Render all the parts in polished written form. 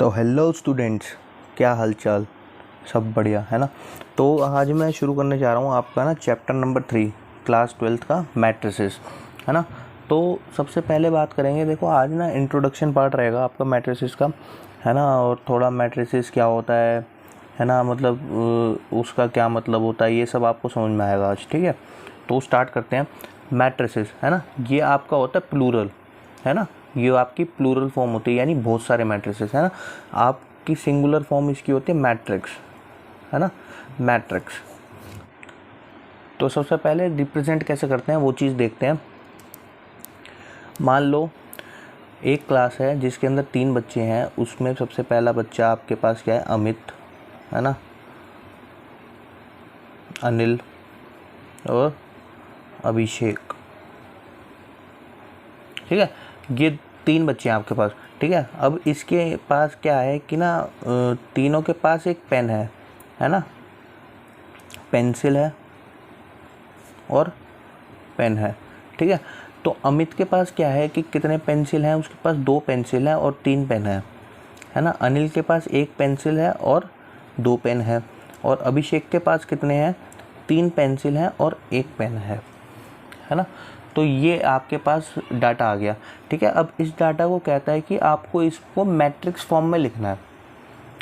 तो hello students, क्या हालचाल। सब बढ़िया है ना। तो आज मैं शुरू करने जा रहा हूँ आपका ना चैप्टर नंबर 3 क्लास 12th का मैट्रिसेस, है ना। तो सबसे पहले बात करेंगे, देखो आज ना इंट्रोडक्शन पार्ट रहेगा आपका मैट्रिसेस का, है ना। और थोड़ा मैट्रिसेस क्या होता है ना, मतलब उसका क्या मतलब होता है, ये सब आपको समझ में आएगा आज, ठीक है। तो स्टार्ट करते हैं। मैट्रिसेस, है ना, ये आपका होता है प्लूरल, है ना। ये आपकी प्लूरल फॉर्म होती है, यानी बहुत सारे मैट्रिसेस, है ना। आपकी सिंगुलर फॉर्म इसकी होती है मैट्रिक्स, है ना, मैट्रिक्स। तो सबसे पहले रिप्रेजेंट कैसे करते हैं वो चीज़ देखते हैं। मान लो एक क्लास है जिसके अंदर 3 बच्चे हैं, उसमें सबसे पहला बच्चा आपके पास क्या है, अमित, है ना, अनिल और अभिषेक, ठीक है। ये 3 बच्चे हैं आपके पास, ठीक है। अब इसके पास क्या है कि ना तीनों के पास एक पेन है ना, पेंसिल है और पेन है, ठीक है। तो अमित के पास क्या है कि कितने पेंसिल हैं, उसके पास 2 पेंसिल हैं और 3 पेन है ना। अनिल के पास 1 पेंसिल है और 2 पेन है। और अभिषेक के पास कितने हैं, 3 पेंसिल हैं और 1 पेन है ना। तो ये आपके पास डाटा आ गया, ठीक है। अब इस डाटा को कहता है कि आपको इसको मैट्रिक्स फॉर्म में लिखना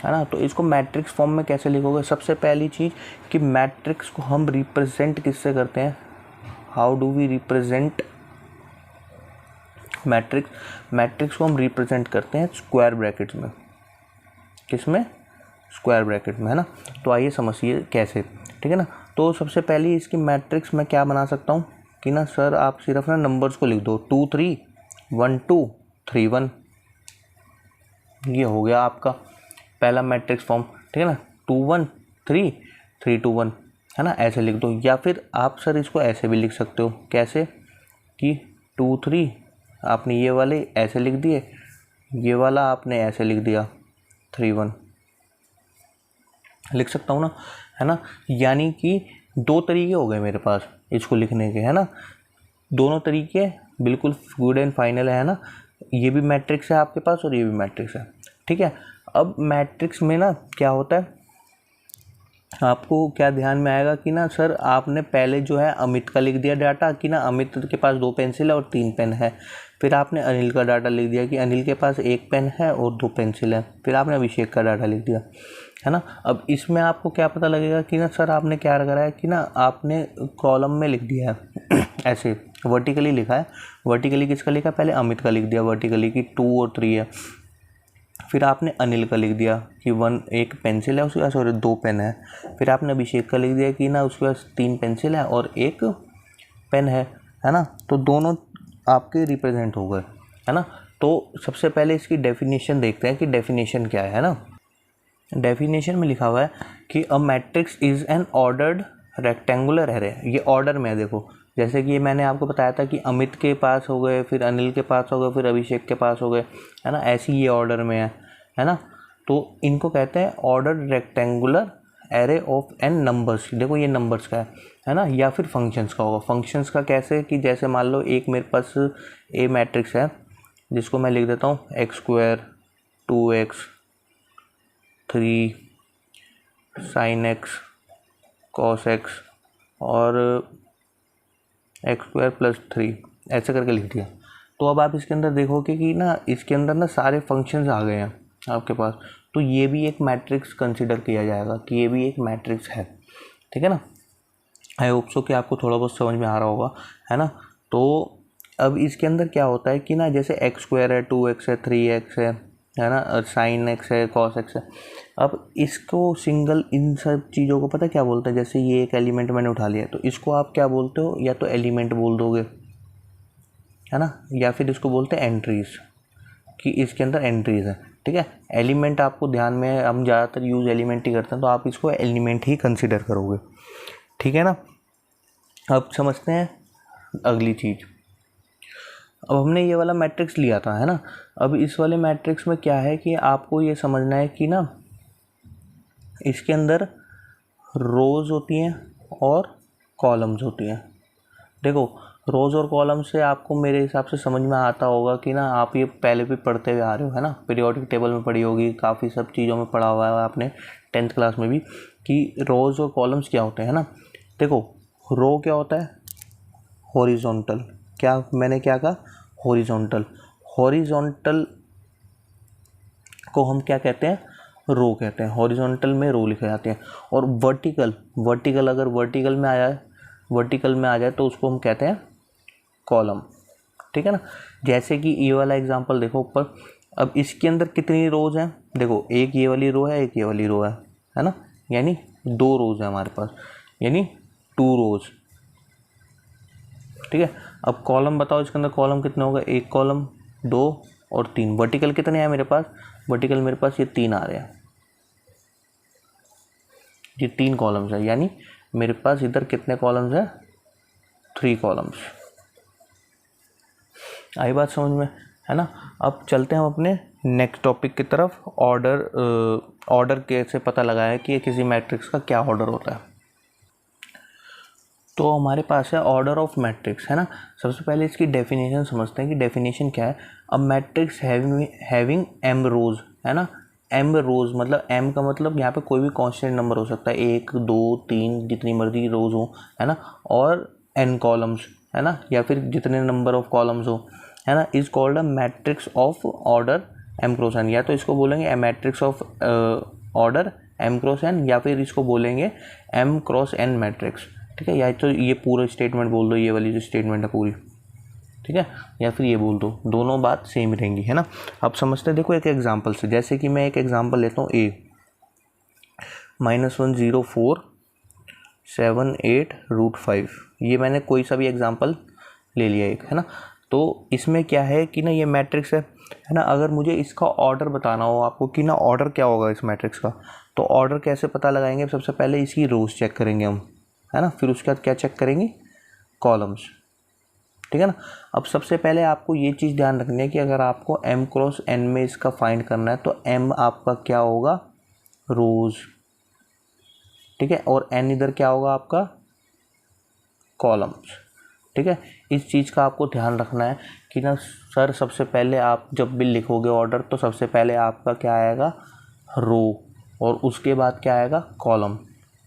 है ना। तो इसको मैट्रिक्स फॉर्म में कैसे लिखोगे, सबसे पहली चीज़ कि मैट्रिक्स को हम रिप्रेजेंट किससे करते हैं, how do we represent matrix. Matrix को हम रिप्रेजेंट करते हैं स्क्वायर ब्रैकेट्स में, किसमें, स्क्वायर ब्रैकेट में, है ना। तो आइए समझिए कैसे, ठीक है ना। तो सबसे पहले इसकी मैट्रिक्स में क्या बना सकता हूँ कि ना सर आप सिर्फ ना नंबर्स को लिख दो, 2 3 1 2 3 1, ये हो गया आपका पहला मैट्रिक्स फॉर्म, ठीक है ना। 2 1 3 3 2 1, है ना, ऐसे लिख दो। या फिर आप सर इसको ऐसे भी लिख सकते हो, कैसे कि 2 3 आपने ये वाले ऐसे लिख दिए, ये वाला आपने ऐसे लिख दिया, 3 1 लिख सकता हूँ ना, है ना। यानी कि 2 तरीके हो गए मेरे पास इसको लिखने के, है ना। दोनों तरीके बिल्कुल गुड एंड फाइनल है ना। ये भी मैट्रिक्स है आपके पास और ये भी मैट्रिक्स है, ठीक है। अब मैट्रिक्स में ना क्या होता है, आपको क्या ध्यान में आएगा कि ना सर आपने पहले जो है अमित का लिख दिया डाटा कि ना अमित के पास 2 पेंसिल है और 3 पेन है। फिर आपने अनिल का डाटा लिख दिया कि अनिल के पास 1 पेन है और 2 पेंसिल है। फिर आपने अभिषेक का डाटा लिख दिया, है ना। अब इसमें आपको क्या पता लगेगा कि ना सर आपने क्या करा है कि ना आपने कॉलम में लिख दिया है ऐसे वर्टिकली लिखा है। वर्टिकली किसका लिखा, पहले अमित का लिख दिया वर्टिकली कि 2 और 3 है। फिर आपने अनिल का लिख दिया कि 1 पेंसिल है उसके पास और 2 पेन है। फिर आपने अभिषेक का लिख दिया कि ना उसके पास 3 पेंसिल है और 1 पेन है ना। तो दोनों आपके रिप्रेजेंट हो गए, है ना। तो सबसे पहले इसकी डेफिनेशन देखते हैं कि डेफिनेशन क्या है ना। डेफिनेशन में लिखा हुआ है कि a matrix is an ordered rectangular array. ये ऑर्डर में है, देखो जैसे कि मैंने आपको बताया था कि अमित के पास हो गए, फिर अनिल के पास हो गए, फिर अभिषेक के पास हो गए, है ना। ऐसी ये ऑर्डर में है ना। तो इनको कहते हैं ordered rectangular array of N numbers. देखो ये नंबर्स का है ना, या फिर फंक्शंस का होगा। फंक्शंस का कैसे कि जैसे मान लो एक मेरे पास ए मैट्रिक्स है जिसको मैं लिख देता हूँ x² 2x 3 sin x cos x और x² + 3 ऐसे करके लिख दिया। तो अब आप इसके अंदर देखोगे कि ना इसके अंदर ना सारे फंक्शंस आ गए हैं आपके पास। तो ये भी एक मैट्रिक्स कंसिडर किया जाएगा कि ये भी एक मैट्रिक्स है, ठीक है ना। आई होप सो कि आपको थोड़ा बहुत समझ में आ रहा होगा, है ना। तो अब इसके अंदर क्या होता है कि ना जैसे x² है, 2x है, 3x है ना, sin x है, cos x है। अब इसको सिंगल इन सब चीज़ों को पता क्या बोलते हैं, जैसे ये एक एलिमेंट मैंने उठा लिया तो इसको आप क्या बोलते हो, या तो एलिमेंट बोल दोगे, है ना, या फिर इसको बोलते हैं एंट्रीज, कि इसके अंदर एंट्रीज है, ठीक है। एलिमेंट आपको ध्यान में, हम ज़्यादातर यूज़ एलिमेंट ही करते हैं, तो आप इसको एलिमेंट ही कंसिडर करोगे, ठीक है ना। अब समझते हैं अगली चीज़। अब हमने ये वाला मैट्रिक्स लिया था, है ना। अब इस वाले मैट्रिक्स में क्या है कि आपको ये समझना है कि ना इसके अंदर रोज़ होती हैं और कॉलम्स होती हैं। देखो रोज़ और कॉलम से आपको मेरे हिसाब से समझ में आता होगा कि ना, आप ये पहले भी पढ़ते हुए आ रहे हो, है ना, पीरियोडिक टेबल में पढ़ी होगी, काफ़ी सब चीज़ों में पढ़ा हुआ है आपने 10th क्लास में भी, कि रोज़ और कॉलम्स क्या होते हैं ना। देखो, रो क्या होता है? हॉरिजॉन्टल। क्या मैंने क्या कहा? हॉरिजॉन्टल। हॉरिजॉन्टल को हम क्या कहते हैं? रो कहते हैं। हॉरिजॉन्टल में रो लिखे जाते हैं। और वर्टिकल अगर वर्टिकल में आ जाए तो उसको हम कहते हैं कॉलम। ठीक है ना। जैसे कि ये वाला एग्जांपल देखो ऊपर। अब इसके अंदर कितनी रोज हैं? देखो, एक ये वाली रो है, एक ये वाली रो है ना, यानी 2 रोज है हमारे पास, यानी 2 रोज। ठीक है। अब कॉलम बताओ, इसके अंदर कॉलम कितने होगा? 1 कॉलम, 2 और 3। वर्टिकल कितने हैं मेरे पास? वर्टिकल मेरे पास ये 3 आ रहे हैं, ये 3 कॉलम्स है, यानी मेरे पास इधर कितने कॉलम्स हैं? 3 कॉलम्स। आई बात समझ में, है ना। अब चलते हैं हम अपने नेक्स्ट टॉपिक की तरफ। ऑर्डर कैसे पता लगाया कि किसी मैट्रिक्स का क्या ऑर्डर होता है। तो हमारे पास है ऑर्डर ऑफ मैट्रिक्स, है ना। सबसे पहले इसकी डेफिनेशन समझते हैं कि डेफिनेशन क्या है। अब मैट्रिक्स हैविंग m रोज, है ना। m रोज मतलब m का मतलब यहाँ पे कोई भी कांस्टेंट नंबर हो सकता है, 1 2 3 जितनी मर्जी रोज हो, है ना, और n कॉलम्स, है ना, या फिर जितने नंबर ऑफ कॉलम्स हो, है ना, is called a matrix of order m cross n। या तो इसको बोलेंगे matrix of order m cross n, या फिर इसको बोलेंगे m क्रॉस n मैट्रिक्स। ठीक है। या तो ये पूरा स्टेटमेंट बोल दो, ये वाली जो स्टेटमेंट है पूरी, ठीक है, या फिर ये बोल दो, दोनों बात सेम रहेंगी, है ना। अब समझते हैं, देखो एक एग्जांपल से। जैसे कि मैं एक एग्जांपल लेता हूँ, a -10478√5। ये मैंने कोई सा भी एग्जांपल ले लिया एक, है ना। तो इसमें क्या है कि ना, ये मैट्रिक्स है ना। अगर मुझे इसका ऑर्डर बताना हो आपको कि ना ऑर्डर क्या होगा इस मैट्रिक्स का, तो ऑर्डर कैसे पता लगाएंगे? सबसे पहले इसकी रोज चेक करेंगे हम, है ना, फिर उसके बाद क्या चेक करेंगे? कॉलम्स। ठीक है ना। अब सबसे पहले आपको ये चीज़ ध्यान रखनी है कि अगर आपको m क्रॉस n में इसका फाइंड करना है तो m आपका क्या होगा? रोज। ठीक है। और n इधर क्या होगा आपका? कॉलम्स। ठीक है। इस चीज़ का आपको ध्यान रखना है कि ना सर, सबसे पहले आप जब भी लिखोगे ऑर्डर तो सबसे पहले आपका क्या आएगा? रो, और उसके बाद क्या आएगा? कॉलम।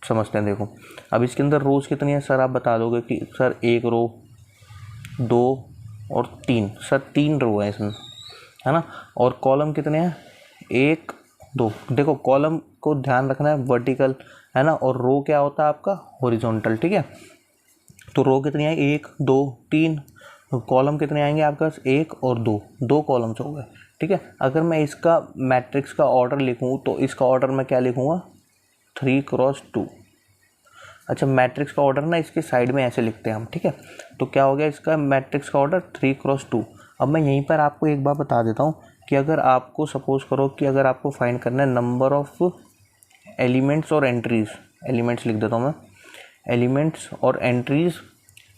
समझते हैं। देखो, अब इसके अंदर रोज़ कितनी है सर? आप बता दोगे कि सर 1 रो, 2 और 3। सर 3 रो है इसमें, है ना। और कॉलम कितने हैं? 1 2। देखो, कॉलम को ध्यान रखना है वर्टिकल, है ना, और रो क्या होता है आपका? हॉरिजॉन्टल। ठीक है। तो रो कितनी है? 1 2 3। कॉलम कितने आएंगे आपके पास? 1 और 2, 2 कॉलम्स हो गए। ठीक है। अगर मैं इसका मैट्रिक्स का ऑर्डर लिखूँ तो इसका ऑर्डर मैं क्या लिखूँगा? 3 क्रॉस 2। अच्छा, मैट्रिक्स का ऑर्डर ना इसके साइड में ऐसे लिखते हैं हम। ठीक है। तो क्या हो गया इसका मैट्रिक्स का ऑर्डर? 3 क्रॉस 2। अब मैं यहीं पर आपको एक बार बता देता हूँ कि अगर आपको सपोज करो कि अगर आपको फाइंड करना है नंबर ऑफ एलिमेंट्स और एंट्रीज, एलिमेंट्स लिख देता हूँ मैं, एलिमेंट्स और एंट्रीज,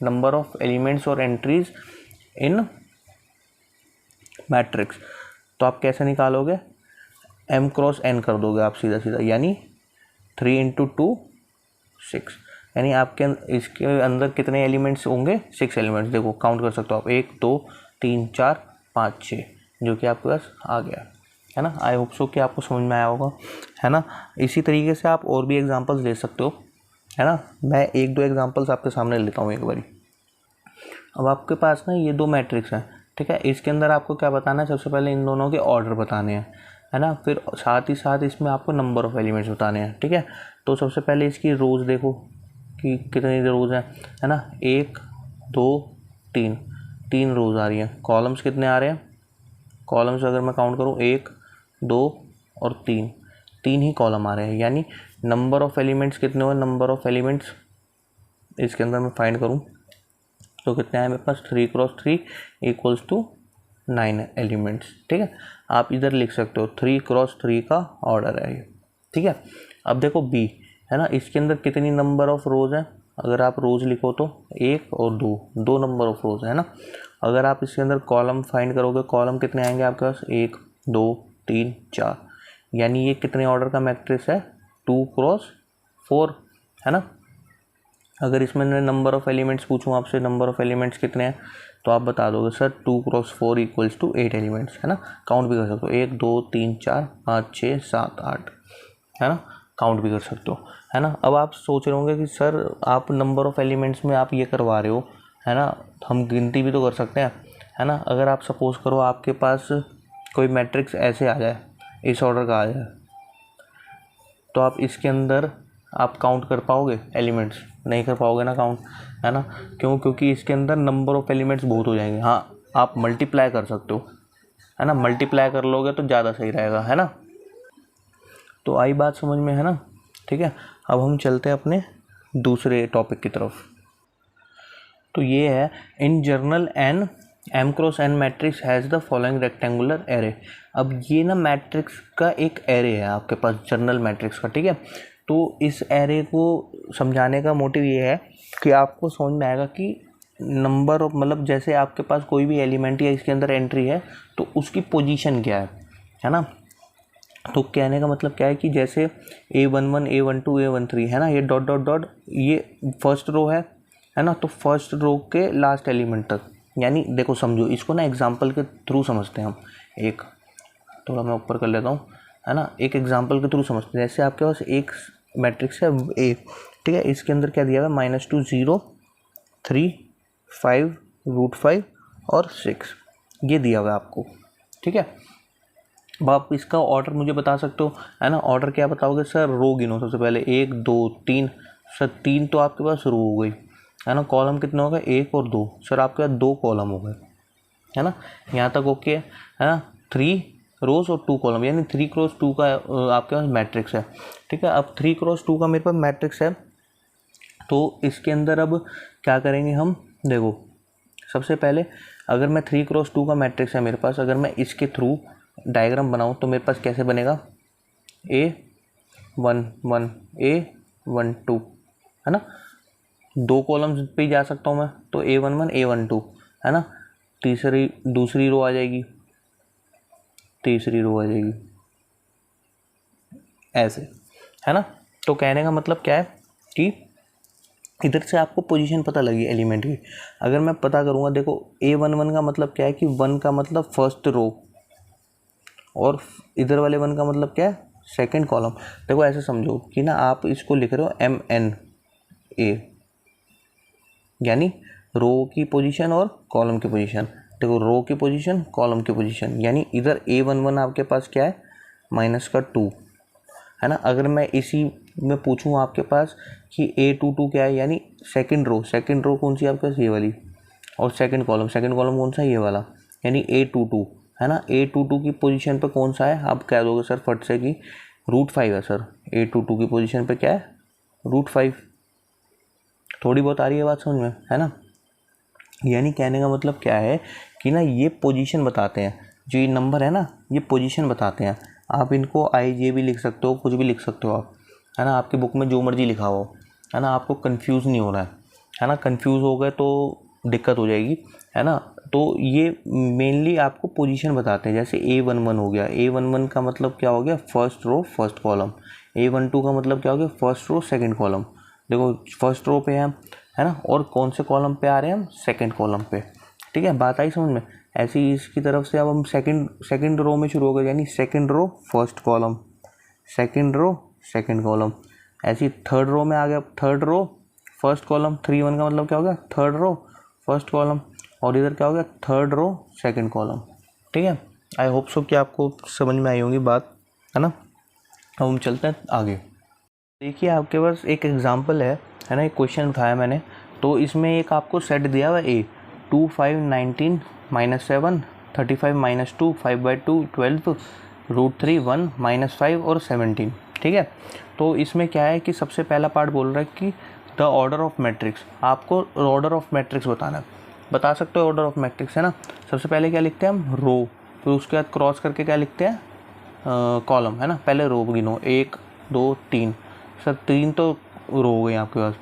नंबर ऑफ एलिमेंट्स और एंट्रीज इन मैट्रिक्स, तो आप कैसे निकालोगे? m क्रॉस n कर दोगे आप सीधा सीधा, यानी 3 × 2 6, यानी आपके इसके अंदर कितने एलिमेंट्स होंगे? 6 एलिमेंट्स। देखो काउंट कर सकते हो आप, 1 2 3 4 5 6, जो कि आपके पास आ गया, है ना। आई होप सो कि आपको समझ में आया होगा, है ना। इसी तरीके से आप और भी एग्जांपल्स ले सकते हो, है ना। मैं 1 2 एग्जांपल्स आपके सामने लेता हूँ एक बारी। अब आपके पास ना ये 2 मैट्रिक्स हैं, ठीक है। इसके अंदर आपको क्या बताना है? सबसे पहले इन दोनों के ऑर्डर बताने हैं, है ना। फिर साथ ही साथ इसमें आपको नंबर ऑफ एलिमेंट्स बताने हैं, ठीक है। तो सबसे पहले इसकी रोज़ देखो कि कितनी रोज़ हैं, है ना। 1 2 3, 3 रोज़ आ रही हैं। कॉलम्स कितने आ रहे हैं? कॉलम्स अगर मैं काउंट करूँ 1 2 और 3, 3 ही कॉलम आ रहे हैं, यानी नंबर ऑफ एलिमेंट्स कितने हुए? नंबर ऑफ एलिमेंट्स इसके अंदर मैं फाइंड करूँ तो कितने आए मेरे पास? 3 क्रॉस 3 इक्वल्स टू 9 एलिमेंट्स। ठीक है। आप इधर लिख सकते हो 3 क्रॉस 3 का ऑर्डर है ये, ठीक है। अब देखो बी, है ना, इसके अंदर कितनी नंबर ऑफ रोज हैं? अगर आप रोज लिखो तो 1 और 2, 2 नंबर ऑफ रोज है ना। अगर आप इसके अंदर कॉलम फाइंड करोगे, कॉलम कितने आएंगे आपके पास? 1 2 3 4, यानी ये कितने ऑर्डर का मैट्रिक्स है? 2 क्रॉस 4, है ना। अगर इसमें मैं नंबर ऑफ़ एलिमेंट्स पूछूँ आपसे, नंबर ऑफ़ एलिमेंट्स कितने हैं, तो आप बता दोगे sir 2 cross 4 equals to 8 elements, है ना। काउंट भी कर सकते हो, 1 2 3 4 5 6 7 8, है ना, काउंट भी कर सकते हो, है ना। अब आप सोच रहे होंगे कि सर आप नंबर ऑफ़ एलिमेंट्स में आप ये करवा रहे हो, है ना, हम गिनती भी तो कर सकते हैं, है ना। अगर आप सपोज़ करो आपके पास कोई मैट्रिक्स ऐसे आ जाए, इस ऑर्डर का आ जाए, तो आप इसके अंदर आप काउंट कर पाओगे एलिमेंट्स? नहीं कर पाओगे ना काउंट, है ना। क्यों? क्योंकि इसके अंदर नंबर ऑफ़ एलिमेंट्स बहुत हो जाएंगे। हाँ, आप मल्टीप्लाई कर सकते हो, है ना, मल्टीप्लाई कर लोगे तो ज़्यादा सही रहेगा, है ना। तो आई बात समझ में, है ना। ठीक है, अब हम चलते हैं अपने दूसरे टॉपिक की तरफ। तो ये है in general an m cross n matrix has the following rectangular array. अब ये ना मैट्रिक्स का एक एरे है आपके पास, जर्नल मैट्रिक्स का, ठीक है। तो इस एरे को समझाने का मोटिव ये है कि आपको समझ में आएगा कि नंबर ऑफ, मतलब जैसे आपके पास कोई भी एलिमेंट या इसके अंदर एंट्री है तो उसकी पोजीशन क्या है ना। तो कहने का मतलब क्या है कि जैसे A11 A12 A13, है ना, ये डॉट डॉट डॉट, ये फर्स्ट रो है ना। तो फर्स्ट रो के लास्ट एलिमेंट तक, यानी देखो समझो इसको ना, एग्जांपल के थ्रू समझते हैं हम। एक थोड़ा मैं ऊपर कर लेता हूँ, है ना, एक एग्जांपल के थ्रू समझते हैं। जैसे आपके पास एक मैट्रिक्स है ए, ठीक है, इसके अंदर क्या दिया हुआ है, -2 0 3 5 √5 और 6, ये दिया हुआ है आपको, ठीक है। अब आप इसका ऑर्डर मुझे बता सकते हो, है ना। ऑर्डर क्या बताओगे सर? रो गिनो सबसे पहले, 1 2 3, सर 3 तो आपके पास रो हो गई, है ना। कॉलम कितना हो गया? 1 और 2, सर आपके पास 2 कॉलम हो गए, है ना। यहाँ तक ओके है ना। 3 रोज और 2 कॉलम, यानी 3 क्रॉस 2 का आपके पास मैट्रिक्स है, ठीक है। अब 3 क्रॉस 2 का मेरे पास मैट्रिक्स है, तो इसके अंदर अब क्या करेंगे हम, देखो सबसे पहले अगर मैं 3 क्रॉस 2 का मैट्रिक्स है मेरे पास, अगर मैं इसके थ्रू डायग्राम बनाऊं तो मेरे पास कैसे बनेगा, A1 1 A1 2, है ना। 2 कॉलम्स पे ही जा सकता हूँ मैं, तो A11 A12, है ना। दूसरी रो आ जाएगी, तीसरी रो आ जाएगी, ऐसे, है ना। तो कहने का मतलब क्या है कि इधर से आपको पोजीशन पता लगी एलिमेंट की। अगर मैं पता करूँगा, देखो A11 का मतलब क्या है कि 1 का मतलब फर्स्ट रो, और इधर वाले 1 का मतलब क्या है, सेकंड कॉलम। देखो ऐसे समझो कि ना आप इसको लिख रहे हो MNA, यानी रो की पोजीशन और कॉलम की पोजीशन। देखो रो की पोजीशन, कॉलम की पोजीशन, यानी इधर A11 आपके पास क्या है, -2, है ना। अगर मैं इसी में पूछूं आपके पास कि A22 क्या है, यानी सेकंड रो कौन सी आपके पास, ये वाली, और सेकंड कॉलम कौन सा, ये वाला, यानी A22, है ना। A22 की पोजीशन पे कौन सा है, आप कह दोगे सर फट से कि √5 है सर। A22 की पोजीशन पे क्या है, √5। थोड़ी बहुत आ रही है बात समझ में, है ना। यानी कहने का मतलब क्या है कि ना ये पोजीशन बताते हैं, जो ये नंबर है ना, ये पोजीशन बताते हैं। आप इनको IJ भी लिख सकते हो, कुछ भी लिख सकते हो आप, है ना। आपकी बुक में जो मर्जी लिखा हो, है ना, आपको कंफ्यूज नहीं होना है ना। कंफ्यूज हो गए तो दिक्कत हो जाएगी, है ना। तो ये मेनली आपको पोजीशन बताते हैं। जैसे A11 हो गया, A11 का मतलब क्या हो गया, first row first column. A12 का मतलब क्या हो गया, फर्स्ट रो सेकंड कॉलम। देखो फर्स्ट रो पे है ना, और कौन से कॉलम पे आ रहे हैं हम, सेकंड कॉलम पे, ठीक है। बात आई समझ में। ऐसे ही इसकी तरफ से अब हम सेकंड रो में शुरू हो गए, यानी second row first column, second row second column. ऐसी थर्ड रो में आ गया, थर्ड रो फर्स्ट कॉलम, 3 1 का मतलब क्या हो गया, थर्ड रो फर्स्ट कॉलम, और इधर क्या हो गया, थर्ड रो सेकंड कॉलम, ठीक है। आई होप सो कि आपको समझ में आई होगी बात, है ना। अब हम चलते हैं आगे। देखिए आपके पास एक एग्जांपल है ना, एक क्वेश्चन उठाया मैंने। तो इसमें एक आपको सेट दिया हुआ है, 2 5 19 -7 35 -2 5/2 12 √3 1 -5 और 17, ठीक है। तो इसमें क्या है कि सबसे पहला पार्ट बोल रहा है कि द ऑर्डर ऑफ मैट्रिक्स, आपको ऑर्डर ऑफ मैट्रिक्स बताना है। बता सकते हो ऑर्डर ऑफ मैट्रिक्स, है ना। सबसे पहले क्या लिखते हैं हम, रो, फिर उसके बाद क्रॉस करके क्या लिखते हैं, कॉलम, है ना। पहले रो गिनो, 1 2 3, सर 3 तो रो हो गई आपके पास,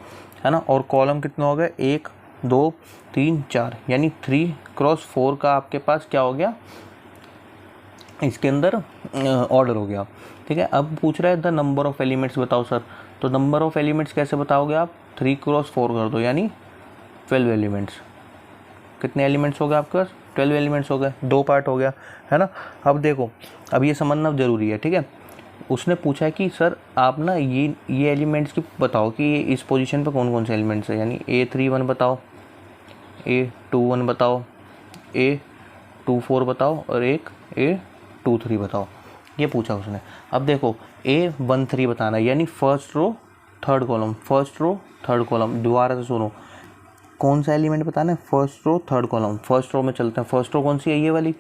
है ना। और कॉलम कितना हो गया, 1 2 3 4, यानी 3 क्रॉस 4 का आपके पास क्या हो गया, इसके अंदर ऑर्डर हो गया, ठीक है। अब पूछ रहा है द नंबर ऑफ एलिमेंट्स बताओ सर। तो नंबर ऑफ एलिमेंट्स कैसे बताओगे आप, 3 क्रॉस 4 कर दो, यानी 12 एलिमेंट्स। कितने एलिमेंट्स हो गए आपके पास, 12 एलिमेंट्स हो गए, 2 पार्ट हो गया, है ना। अब देखो, अब ये समझना ज़रूरी है, ठीक है। उसने पूछा है कि सर आप ना ये एलिमेंट्स की बताओ कि ये इस पोजीशन पे कौन कौन से एलिमेंट्स है, यानी A31 बताओ, A21 बताओ, A24 बताओ और एक A23 बताओ, ये पूछा उसने। अब देखो A13 बताना है, यानी first row third column, first row third column. दोबारा से सुनो, कौन सा एलिमेंट बताना है, first row third column. First row में चलते हैं, फर्स्ट रो कौन सी है, ये वाली।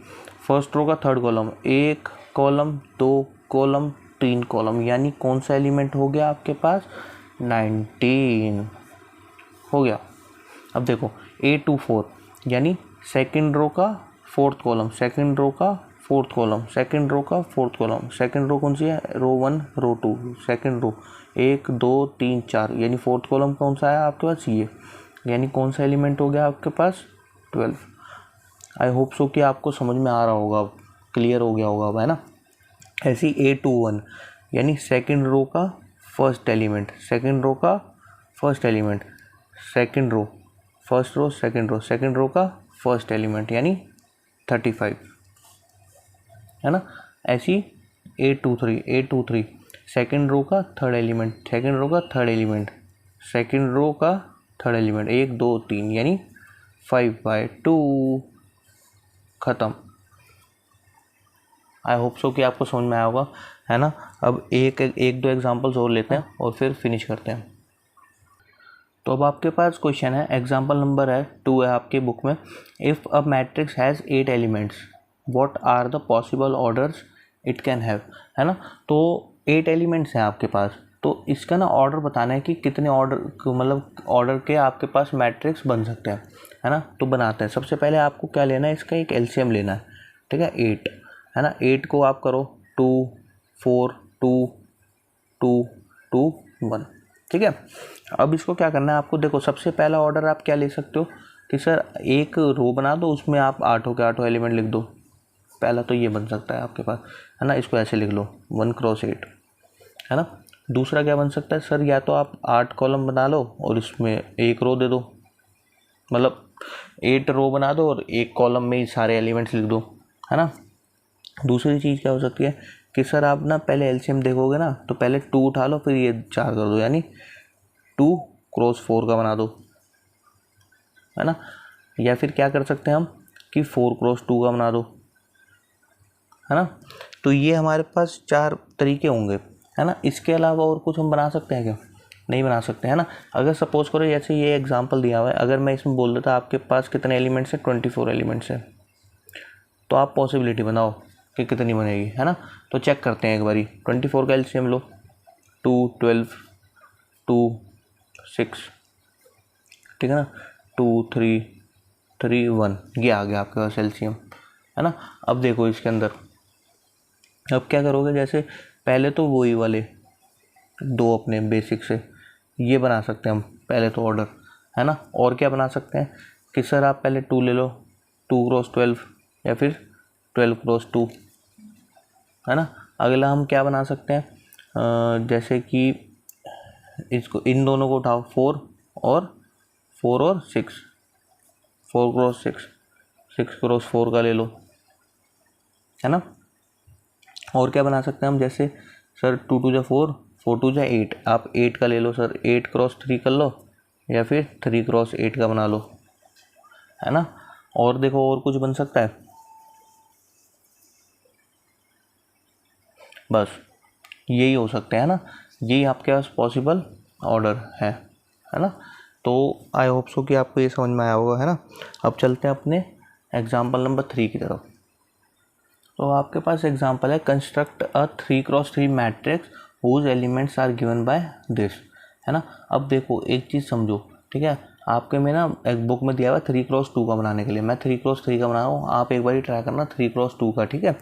फर्स्ट रो का third column, 1 column 2 column 3 column, यानी कौन सा एलिमेंट हो गया आपके पास, 19 हो गया। अब देखो A24 यानी सेकंड रो का फोर्थ कॉलम, सेकंड रो का फोर्थ कॉलम, सेकंड रो का फोर्थ कॉलम। सेकंड रो कौन सी है, रो 1 रो 2, सेकंड रो 1 2 3 4, यानी फोर्थ कॉलम कौन सा है आपके पास, ये, यानी कौन सा एलिमेंट हो गया आपके पास, 12। आई होप सो कि आपको समझ में आ रहा होगा, क्लियर हो गया होगा अब, है ना। ऐसी A21 यानी सेकंड रो का फर्स्ट एलिमेंट, सेकंड रो का first element, second row first row second row, second row का फर्स्ट एलिमेंट, यानी 35, है ना। ऐसी A23 सेकंड रो का थर्ड एलिमेंट, सेकंड रो का थर्ड एलिमेंट, सेकंड रो का थर्ड एलिमेंट, 1 2 3, यानी 5/2, ख़त्म। आई होप सो कि आपको समझ में आया होगा, है ना। अब एक दो एग्जांपल्स और लेते हैं और फिर फिनिश करते हैं। तो अब आपके पास क्वेश्चन है, एग्जांपल नंबर है 2 है आपके बुक में। If a matrix has 8 elements, what are the possible orders it can have, है ना। तो 8 एलिमेंट्स हैं आपके पास, तो इसका ना ऑर्डर बताना है कि कितने ऑर्डर, मतलब ऑर्डर के आपके पास मैट्रिक्स बन सकते हैं, है ना। तो बनाते हैं। सबसे पहले आपको क्या लेना है, इसका एक एलसीएम लेना है, ठीक है, 8, है ना। 8 को आप करो 2 4 2 2 2 1, ठीक है। अब इसको क्या करना है आपको, देखो सबसे पहला ऑर्डर आप क्या ले सकते हो कि सर एक रो बना दो, उसमें आप 8 के 8 एलिमेंट लिख दो। पहला तो ये बन सकता है आपके पास, है ना। इसको ऐसे लिख लो 1 क्रॉस 8, है ना। दूसरा क्या बन सकता है सर, या तो आप 8 कॉलम बना लो और इसमें एक रो दे दो, मतलब 8 रो बना दो और एक कॉलम में ही सारे एलिमेंट्स लिख दो, है ना। दूसरी चीज़ क्या हो सकती है कि सर आप ना पहले एलसीएम देखोगे ना, तो पहले 2 उठा लो फिर ये 4 कर दो, यानी 2 क्रॉस 4 का बना दो, है ना। या फिर क्या कर सकते हैं हम कि 4 क्रॉस 2 का बना दो, है ना। तो ये हमारे पास 4 तरीके होंगे, है ना। इसके अलावा और कुछ हम बना सकते हैं क्या, नहीं बना सकते, है ना। अगर सपोज करो जैसे ये एग्जांपल दिया हुआ है, अगर मैं इसमें बोल देता आपके पास कितने एलिमेंट्स हैं, 24 एलिमेंट्स हैं, तो आप पॉसिबिलिटी बनाओ कि कितनी बनेगी, है ना। तो चेक करते हैं एक बारी, 24 का एलसीएम लो, 2 12 2 6, ठीक है ना, 2 3 3 1, ये आ गया आपके पास एलसीएम, है ना। अब देखो इसके अंदर अब क्या करोगे, जैसे पहले तो वही वाले 2 अपने बेसिक से ये बना सकते हैं हम पहले तो ऑर्डर, है ना। और क्या बना सकते हैं कि सर आप पहले 2 ले लो, 2 क्रॉस 12 या फिर 12 क्रॉस 2, है ना। अगला हम क्या बना सकते हैं, जैसे कि इसको इन दोनों को उठाओ, 4 और 6, 4 क्रॉस 6, 6 क्रॉस 4 का ले लो, है ना। और क्या बना सकते हैं हम, जैसे सर 2 2 जा 4, 4 2 जा 8, आप 8 का ले लो सर, 8 क्रॉस 3 कर लो या फिर 3 क्रॉस 8 का बना लो, है ना। और देखो और कुछ बन सकता है, बस यही हो सकते हैं ना, यही आपके पास पॉसिबल ऑर्डर है ना। तो आई होप सो कि आपको ये समझ में आया होगा, है ना। अब चलते हैं अपने एग्जाम्पल नंबर 3 की तरफ। तो आपके पास एग्जाम्पल है, construct a 3 cross 3 matrix whose elements are given by this, है ना। अब देखो एक चीज़ समझो, ठीक है, आपके में ना एक बुक में दिया हुआ 3 क्रॉस 2 का बनाने के लिए, मैं 3 क्रॉस 3 का बना रहा हूँ, आप एक बार ट्राई करना 3 क्रॉस 2 का, ठीक है।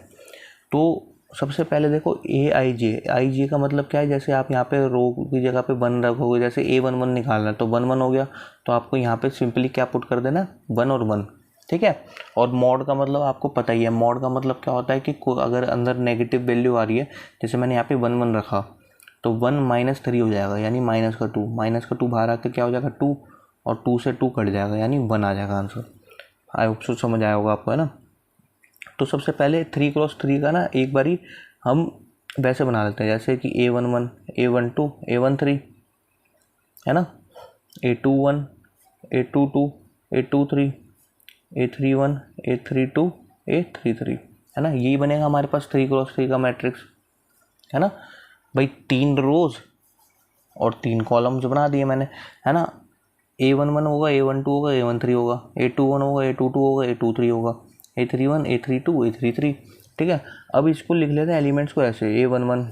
तो सबसे पहले देखो आई जे का मतलब क्या है, जैसे आप यहाँ पे रो की जगह पे 1 रखोगे, जैसे A11 निकालना है तो 1 1 हो गया, तो आपको यहाँ पे सिंपली क्या पुट कर देना, 1 और 1, ठीक है। और मॉड का मतलब आपको पता ही है, मॉड का मतलब क्या होता है कि अगर अंदर नेगेटिव वैल्यू आ रही है, जैसे मैंने यहाँ पे 1 1 रखा, तो 1 माइनस 3 हो जाएगा, यानी माइनस का 2, माइनस का 2 बाहर आकर क्या हो जाएगा 2, और 2 से 2 कट जाएगा, यानी 1 आ जाएगा आंसर। आई होप सो समझ आया होगा आपको, है ना। तो सबसे पहले 3x3 का ना एक बारी हम वैसे बना लेते हैं, जैसे कि A11, A12, A13, है ना, A21, A22, A23, A31, A32, A33, है ना। यही बनेगा हमारे पास 3x3 का मैट्रिक्स, है ना भाई। 3 रोज और 3 कॉलम्स बना दिए मैंने, है ना। A11 होगा, A12 होगा, A13 होगा, A21 होगा, A22 होगा, A23 होगा, A31, A32, A33, ठीक है। अब इसको लिख लेते हैं एलिमेंट्स को ऐसे, A11,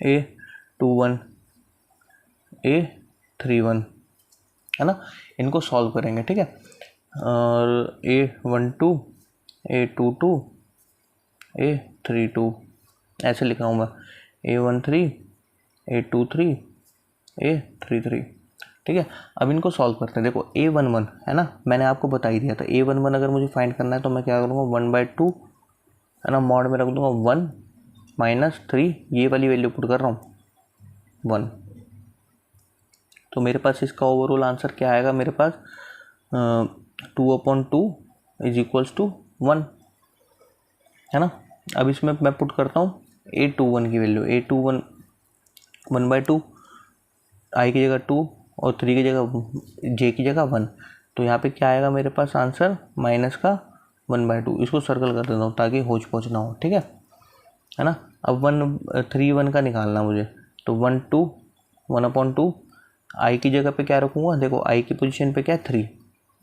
A21, A31, है ना। इनको सॉल्व करेंगे, ठीक है। और A12, A22, A32 ऐसे लिखा हूँ मैं, A13, A23, A33, ठीक है। अब इनको सॉल्व करते हैं। देखो A11, है ना, मैंने आपको बता ही दिया था। A11 अगर मुझे फाइंड करना है तो मैं क्या करूँगा, 1/2, है ना, मॉड में रख दूंगा 1 माइनस 3, ये वाली वैल्यू पुट कर रहा हूँ 1। तो मेरे पास इसका ओवरऑल आंसर क्या आएगा, मेरे पास 2/2 इज इक्वल्स टू 1, है ना। अब इसमें मैं पुट करता हूँ A21 की वैल्यू, A21 1/2, आई की जगह 2 और 3 की जगह, जे की जगह 1। तो यहाँ पे क्या आएगा मेरे पास आंसर, माइनस का 1/2। इसको सर्कल कर देता हूँ ताकि होच पोच ना हो, ठीक है ना। अब 1 का निकालना मुझे, तो 1/2 आई की जगह पे क्या रखूँगा, देखो आई की पोजीशन पे क्या है 3,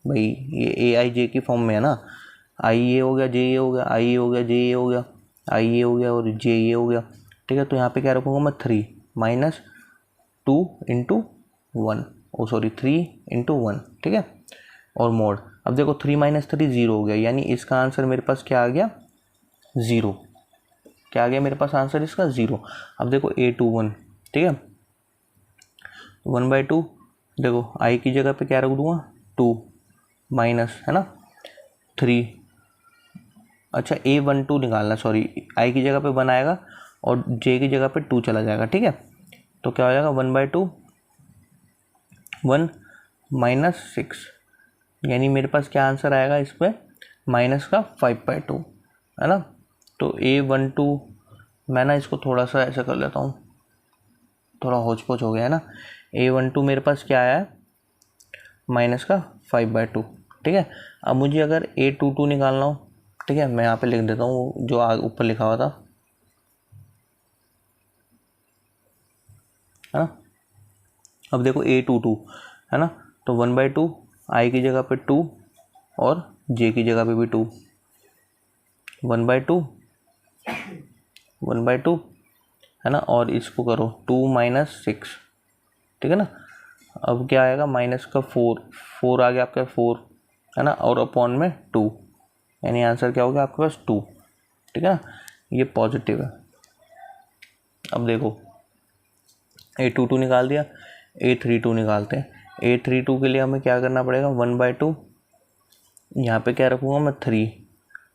भाई ये ए आई जे की फॉर्म में है ना। आई ये हो गया, जे ये हो गया, आई ये हो गया, जे ये हो गया, आई ये हो गया और जे ये हो गया, ठीक है। तो यहाँ पे क्या रखूँगा मैं 3 माइनस 2 इंटू 1, ओ सॉरी 3 इंटू 1, ठीक है। और मोड, अब देखो 3 माइनस 3 0 हो गया, यानी इसका आंसर मेरे पास क्या आ गया 0। क्या आ गया मेरे पास आंसर इसका 0। अब देखो A21, ठीक है, 1/2, देखो आई की जगह पे क्या रख दूंगा 2 माइनस, है ना 3, अच्छा A12 निकालना, सॉरी आई की जगह पे 1 आएगा और जे की जगह पे 2 चला जाएगा, ठीक है। तो क्या हो जाएगा 1/2, 1 माइनस 6, यानी मेरे पास क्या आंसर आएगा इस पर, माइनस का 5/2, है ना। तो A12 मैं ना इसको थोड़ा सा ऐसा कर लेता हूँ, थोड़ा होच पोच हो गया है ना। A12 मेरे पास क्या आया है, माइनस का 5/2, ठीक है। अब मुझे अगर A22 निकालना हो, ठीक है, मैं यहाँ पे लिख देता हूँ जो ऊपर लिखा हुआ था, है ना। अब देखो A22, है ना, तो 1/2 आई की जगह पे 2 और जे की जगह पे भी 2, 1/2 1/2, है ना, और इसको करो 2 माइनस 6, ठीक है ना। अब क्या आएगा माइनस का 4 आ गया आपका 4, है ना, और अपॉन में 2, यानी आंसर क्या हो गया आपके पास 2, ठीक है ना, ये पॉजिटिव है। अब देखो A22 निकाल दिया, A32 निकालते हैं। A32 के लिए हमें क्या करना पड़ेगा, 1/2, यहाँ पे क्या रखूँगा मैं 3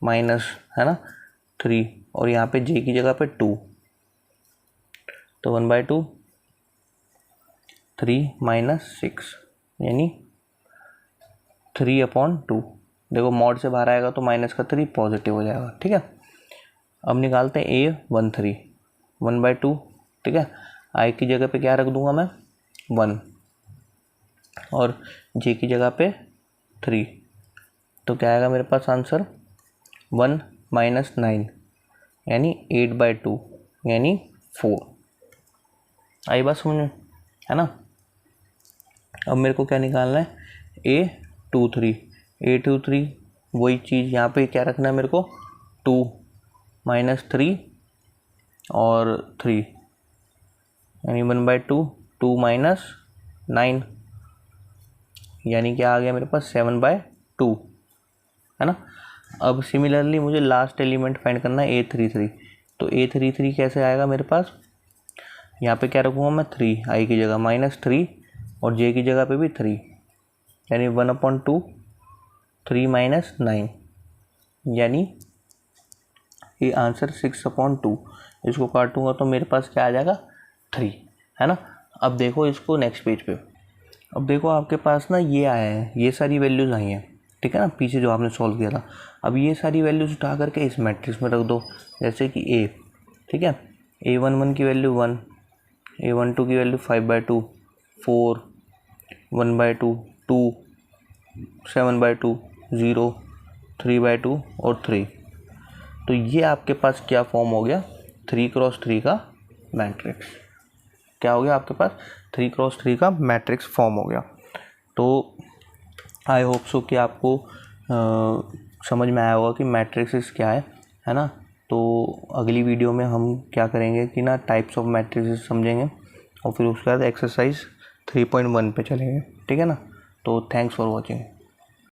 माइनस, है ना 3, और यहाँ पे जे की जगह पे 2, तो 1/2 3 माइनस 6, यानी 3/2। देखो मॉड से बाहर आएगा तो माइनस का 3 पॉजिटिव हो जाएगा, ठीक है। अब निकालते हैं A13, 1/2, ठीक है, आई की जगह पे क्या रख दूंगा मैं 1 और जे की जगह पे 3, तो क्या आएगा मेरे पास आंसर 1 माइनस 9, यानी 8/2, यानी 4। आई बात समझ में, है ना। अब मेरे को क्या निकालना है, A23 वही चीज़ यहाँ पे क्या रखना है मेरे को 2 माइनस 3 और 3, यानी 1/2, 2 माइनस 9, यानी क्या आ गया मेरे पास 7/2, है ना। अब सिमिलरली मुझे लास्ट एलिमेंट फाइंड करना है A33, तो A33 कैसे आएगा मेरे पास, यहाँ पे क्या रखूँगा मैं 3 आई की जगह, माइनस 3 और जे की जगह पे भी 3, यानी 1/2 3 माइनस 9, यानी ये आंसर 6/2, इसको काटूंगा तो मेरे पास क्या आ जाएगा 3, है ना। अब देखो इसको नेक्स्ट पेज पे, अब देखो आपके पास ना ये आया है, ये सारी वैल्यूज़ आई हैं, ठीक है ना, पीछे जो आपने सॉल्व किया था। अब ये सारी वैल्यूज़ उठा करके इस मैट्रिक्स में रख दो, जैसे कि ए, ठीक है, A11 की वैल्यू 1, A12 की वैल्यू 5/2, 4, 1/2, 2, 7/2, 0, 3/2 और 3। तो ये आपके पास क्या फॉर्म हो गया, 3x3 का मैट्रिक्स। क्या हो गया आपके पास, 3x3 का मैट्रिक्स फॉर्म हो गया। तो आई होप सो कि आपको समझ में आया होगा कि मैट्रिक्स क्या है ना। तो अगली वीडियो में हम क्या करेंगे कि ना टाइप्स ऑफ मैट्रिक्स समझेंगे और फिर उसके बाद एक्सरसाइज 3.1 पे चलेंगे, ठीक है ना। तो थैंक्स फॉर वॉचिंग।